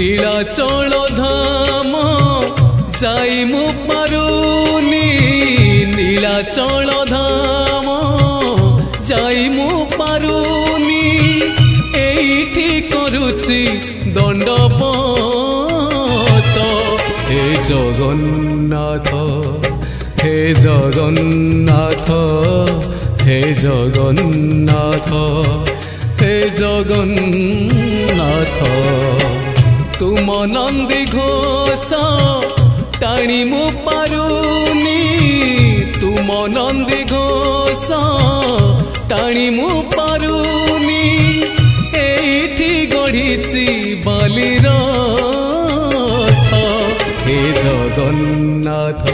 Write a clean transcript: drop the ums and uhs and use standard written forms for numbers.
নীলাচল ধাম যাই মু পারুনি নীলাচল ধাম যাই মু পারুনি এইটি করুচি দণ্ডপত হে জগন্নাথ হে জগন্নাথ হে জগন্নাথ হে জগন্নাথ তুম নন্দী ঘোষ টাণি মু পারুনি তুম নন্দী ঘোষ টাণি মু পারুনি এইটি গড়িছি বালির হে জগন্নাথ।